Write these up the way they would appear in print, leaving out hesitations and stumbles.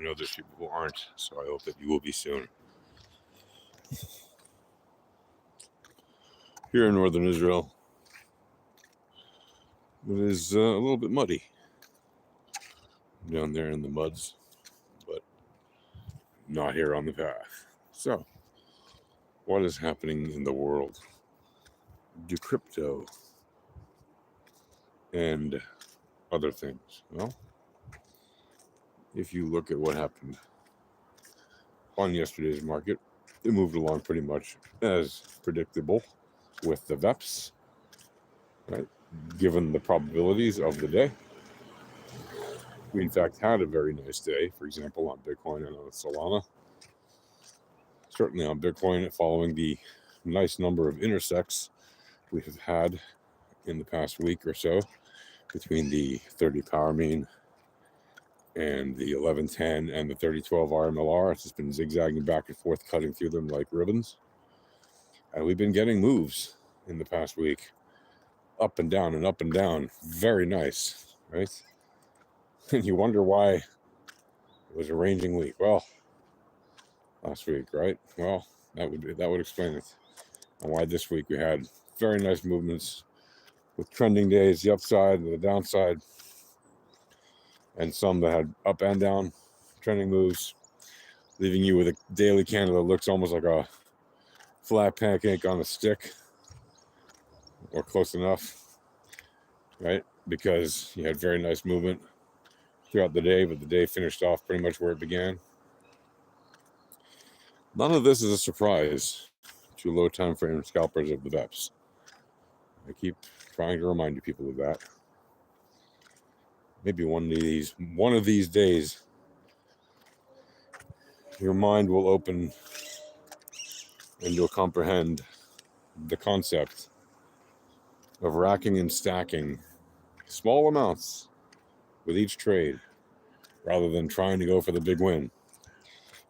know there's people who aren't, so I hope that you will be soon. Here in northern Israel, it is a little bit muddy down there in the muds, but not here on the path. So, what is happening in the world? Do crypto and other things. Well, if you look at what happened on yesterday's market, it moved along pretty much as predictable with the VEPs, right? Given the probabilities of the day. We, in fact, had a very nice day, for example, on Bitcoin and on Solana. Certainly on Bitcoin, following the nice number of intersects we have had in the past week or so between the 30 power mean and the 1110 and the 3012 RMLR. It's just been zigzagging back and forth, cutting through them like ribbons. And we've been getting moves in the past week, up and down and up and down. Very nice, right? And you wonder why it was a ranging week. Well, last week, right? Well, that would explain it. And why this week we had very nice movements with trending days, the upside and the downside, and some that had up and down trending moves, leaving you with a daily candle that looks almost like a flat pancake on a stick, or close enough, right? Because you had very nice movement throughout the day, but the day finished off pretty much where it began. None of this is a surprise to low time frame scalpers of the VEPs. I keep trying to remind you people of that. Maybe one of these days, your mind will open and you'll comprehend the concept of racking and stacking small amounts with each trade rather than trying to go for the big win.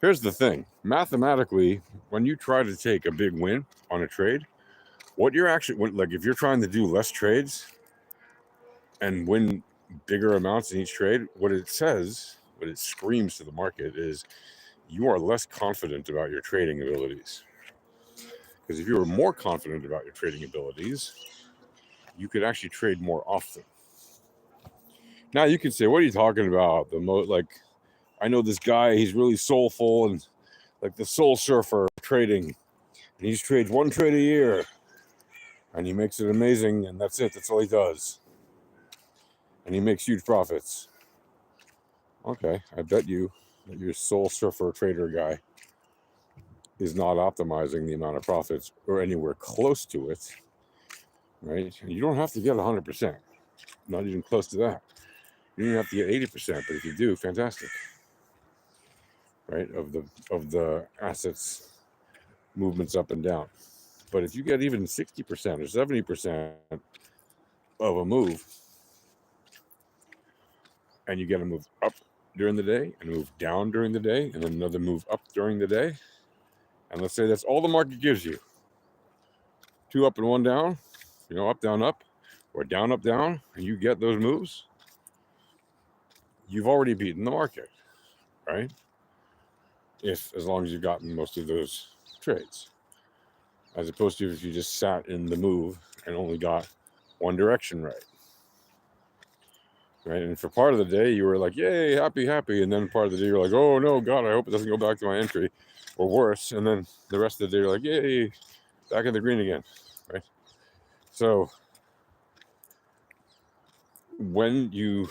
Here's the thing. Mathematically, when you try to take a big win on a trade, what you're actually, like if you're trying to do less trades and win bigger amounts in each trade, what it screams to the market is you are less confident about your trading abilities. Because if you were more confident about your trading abilities, you could actually trade more often. Now you could say, what are you talking about? I know this guy, he's really soulful and like the soul surfer trading. And he trades one trade a year and he makes it amazing, and that's it. That's all he does. And he makes huge profits. Okay, I bet you that your soul surfer trader guy is not optimizing the amount of profits or anywhere close to it, right? And you don't have to get 100%, not even close to that. You don't have to get 80%, but if you do, fantastic, right? Of the assets movements up and down. But if you get even 60% or 70% of a move, and you get a move up during the day and a move down during the day and then another move up during the day, and let's say that's all the market gives you, 2 up and 1 down, up, down, up, or down, up, down, and you get those moves, you've already beaten the market, right? As long as you've gotten most of those trades, as opposed to if you just sat in the move and only got one direction right. And for part of the day, you were like, yay, happy. And then part of the day, you're like, oh, no, God, I hope it doesn't go back to my entry or worse. And then the rest of the day, you're like, yay, back in the green again, right? So when you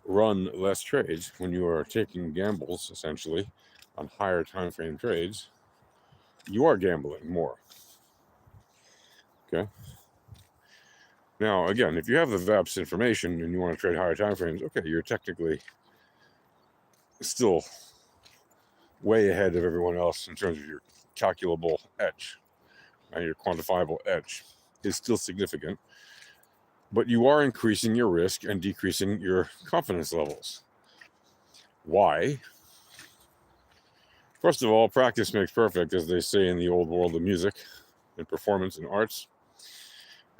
run less trades, when you are taking gambles, essentially, on higher time frame trades, you are gambling more. Okay? Now, again, if you have the VEPS information and you want to trade higher time frames, okay, you're technically still way ahead of everyone else in terms of your calculable edge, and your quantifiable edge is still significant, but you are increasing your risk and decreasing your confidence levels. Why? First of all, practice makes perfect, as they say in the old world of music and performance and arts.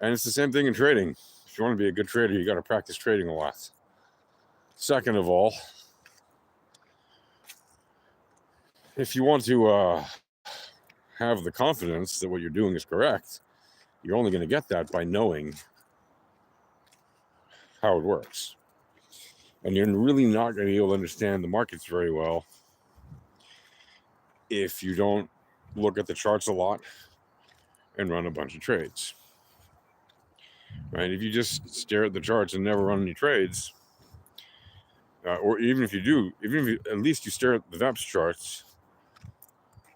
And it's the same thing in trading. If you want to be a good trader, you got to practice trading a lot. Second of all, if you want to have the confidence that what you're doing is correct, you're only going to get that by knowing how it works. And you're really not going to be able to understand the markets very well if you don't look at the charts a lot and run a bunch of trades. Right? If you just stare at the charts and never run any trades, or even if you do, at least you stare at the VEPS charts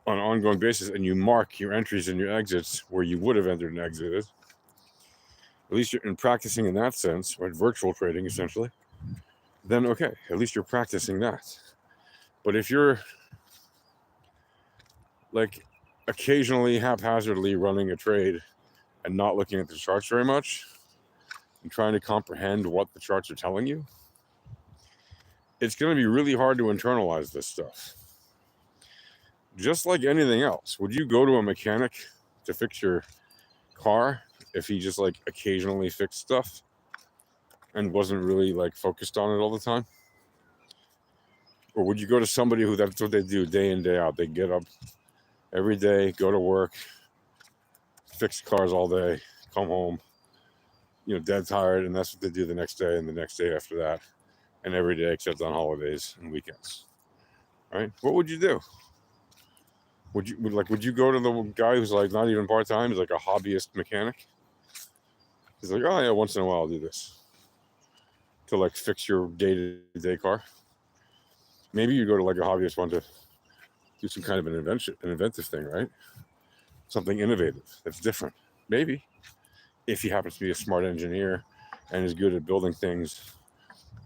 on an ongoing basis and you mark your entries and your exits where you would have entered and exited, at least you're in practicing in that sense, right? Virtual trading essentially, then okay, at least you're practicing that. But if you're like occasionally haphazardly running a trade and not looking at the charts very much and trying to comprehend what the charts are telling you, it's going to be really hard to internalize this stuff. Just like anything else, would you go to a mechanic to fix your car if he just like occasionally fixed stuff and wasn't really like focused on it all the time? Or would you go to somebody who that's what they do day in, day out? They get up every day, go to work, fix cars all day, come home, dead tired, and that's what they do the next day and the next day after that, and every day except on holidays and weekends, right? What would you do? Would you go to the guy who's like not even part-time, he's like a hobbyist mechanic? He's like, oh yeah, once in a while I'll do this to like fix your day-to-day car. Maybe you go to like a hobbyist one to do some kind of an inventive thing, right? Something innovative that's different. Maybe if he happens to be a smart engineer and is good at building things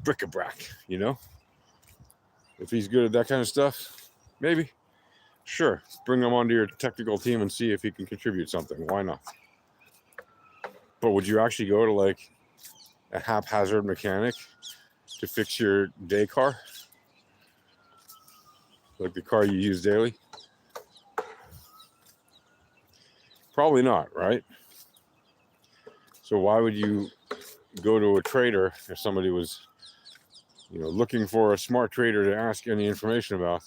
bric-a-brac, if he's good at that kind of stuff, maybe. Sure, bring him onto your technical team and see if he can contribute something. Why not? But would you actually go to like a haphazard mechanic to fix your day car? Like the car you use daily? Probably not, right? So why would you go to a trader if somebody was, looking for a smart trader to ask any information about?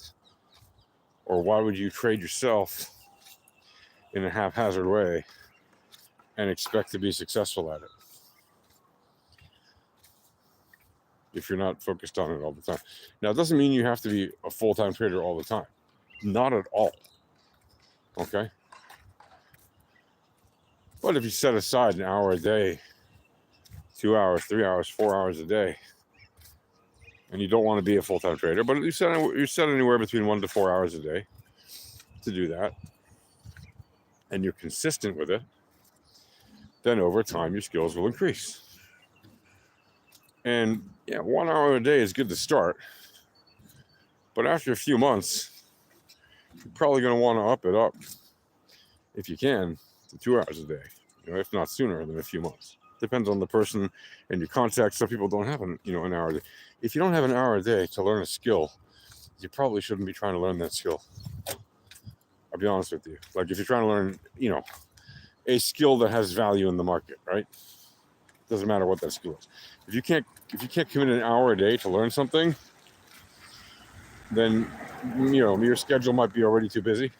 Or why would you trade yourself in a haphazard way and expect to be successful at it if you're not focused on it all the time? Now, it doesn't mean you have to be a full-time trader all the time. Not at all. Okay? But if you set aside an hour a day, 2 hours, 3 hours, 4 hours a day, and you don't want to be a full-time trader, but you set anywhere between 1 to 4 hours a day to do that, and you're consistent with it, then over time your skills will increase. And 1 hour a day is good to start, but after a few months, you're probably going to want to up it, if you can, to 2 hours a day, if not sooner than a few months. Depends on the person and your context. Some people don't have an hour a day. If you don't have an hour a day to learn a skill, you probably shouldn't be trying to learn that skill. I'll be honest with you. Like if you're trying to learn, a skill that has value in the market, right? Doesn't matter what that skill is. If you can't commit an hour a day to learn something, then your schedule might be already too busy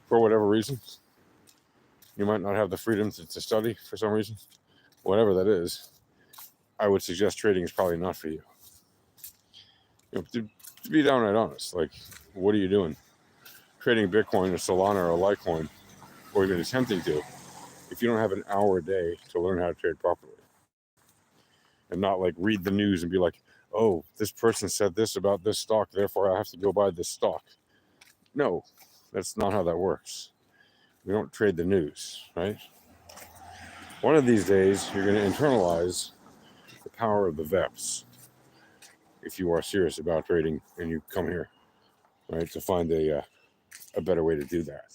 for whatever reason. You might not have the freedom to study for some reason. Whatever that is, I would suggest trading is probably not for you. To be downright honest, like, what are you doing? Trading Bitcoin or Solana or Litecoin, or even attempting to, if you don't have an hour a day to learn how to trade properly. And not like read the news and be like, oh, this person said this about this stock, therefore I have to go buy this stock. No, that's not how that works. We don't trade the news, right? One of these days, you're going to internalize the power of the VEPS if you are serious about trading and you come here, right, to find a better way to do that,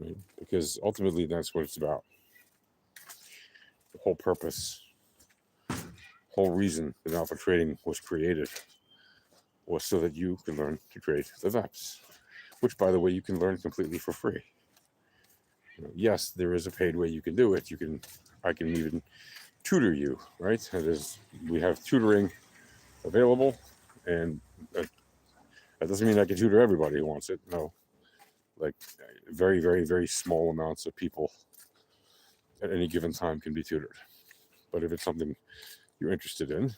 right? Because ultimately, that's what it's about. The whole purpose, whole reason that alpha trading was created was so that you can learn to trade the VEPS, which, by the way, you can learn completely for free. Yes, there is a paid way you can do it. I can even tutor you, right? We have tutoring available, and That doesn't mean I can tutor everybody who wants it. No, like very, very, very small amounts of people at any given time can be tutored. But if it's something you're interested in,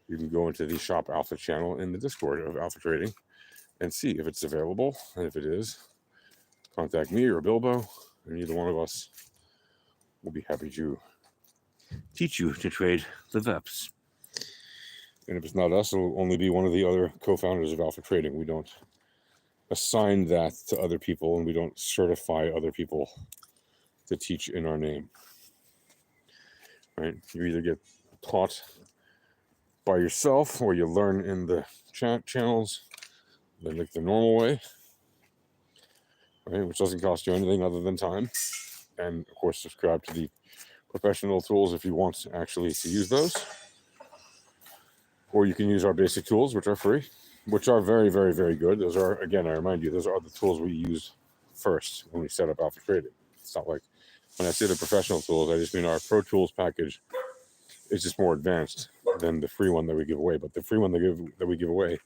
you can go into the Shop Alpha channel in the Discord of Alpha Trading and see if it's available. And if it is, contact me or Bilbo, and either one of us will be happy to teach you to trade the VEPs. And if it's not us, it'll only be one of the other co-founders of Alpha Trading. We don't assign that to other people, and we don't certify other people to teach in our name. Right? You either get taught by yourself, or you learn in the chat channels, like the normal way, right? Which doesn't cost you anything other than time. And of course, subscribe to the professional tools if you want actually to use those. Or you can use our basic tools, which are free, which are very, very, very good. Those are, again, I remind you, those are the tools we use first when we set up Alpha Trading. It's not like when I say the professional tools, I just mean our Pro Tools package is just more advanced than the free one that we give away. But the free one that we give away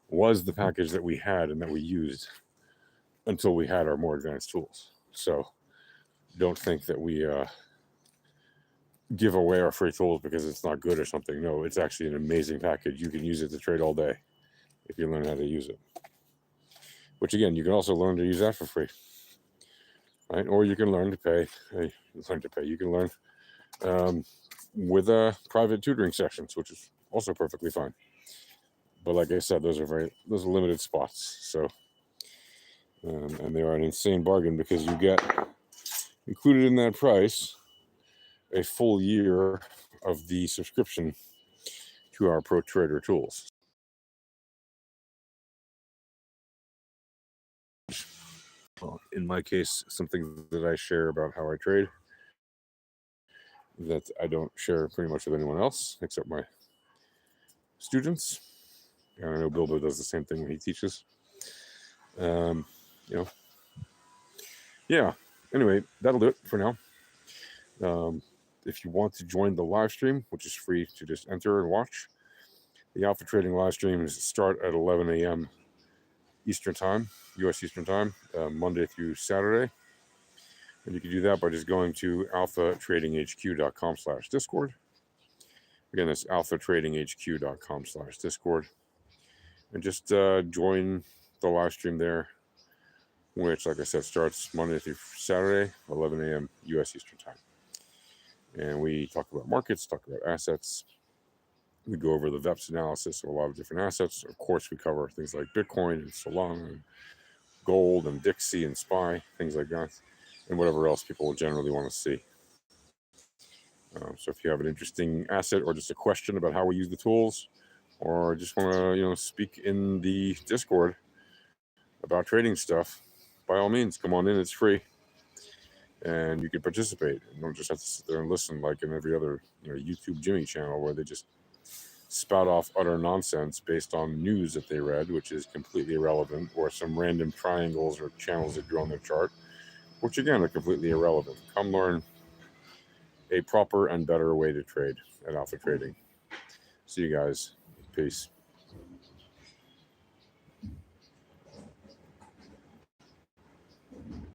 was the package that we had and that we used until we had our more advanced tools. So don't think that we give away our free tools because it's not good or something. No, it's actually an amazing package. You can use it to trade all day if you learn how to use it. Which again, you can also learn to use that for free, right? Or you can learn to pay. You can learn with private tutoring sessions, which is also perfectly fine. But like I said, those are limited spots. So, and they are an insane bargain because you get included in that price a full year of the subscription to our Pro Trader tools. Well, in my case, something that I share about how I trade that I don't share pretty much with anyone else except my students. And I know Bilbo does the same thing when he teaches. Yeah. Anyway, that'll do it for now. If you want to join the live stream, which is free to just enter and watch, the Alpha Trading live streams start at 11 a.m. Eastern Time, U.S. Eastern Time, Monday through Saturday. And you can do that by just going to alphatradinghq.com/Discord. Again, that's alphatradinghq.com/Discord. And just join the live stream there, which, like I said, starts Monday through Saturday, 11 a.m. U.S. Eastern Time. And we talk about markets, talk about assets. We go over the VEPS analysis of a lot of different assets. Of course, we cover things like Bitcoin and Solana and gold and Dixie and SPY, things like that, and whatever else people generally want to see. So if you have an interesting asset or just a question about how we use the tools, or just want to, speak in the Discord about trading stuff, by all means, come on in. It's free. And you can participate. You don't just have to sit there and listen like in every other YouTube Jimmy channel where they just spout off utter nonsense based on news that they read, which is completely irrelevant, or some random triangles or channels that drew on their chart, which again are completely irrelevant. Come learn a proper and better way to trade at Alpha Trading. See you guys. Peace.